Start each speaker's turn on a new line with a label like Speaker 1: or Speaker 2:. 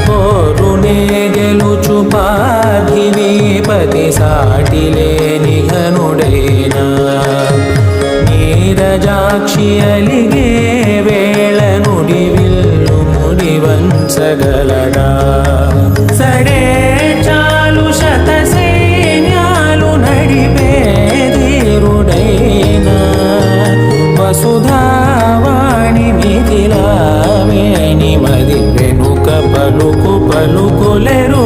Speaker 1: పోరునే గెలుచు పార్థివీపతి సాటిలేని ఘనుడైనా నీరజాక్షి అలిగే వేళ నుడి విల్లు ముడి వంచగలడా సడే చాలు శత సైన్యాలు నడిపే ధీరుడైనా వసుధావాణి మిథిలావేణి మది వెనుక పలుకు పలుకులెరు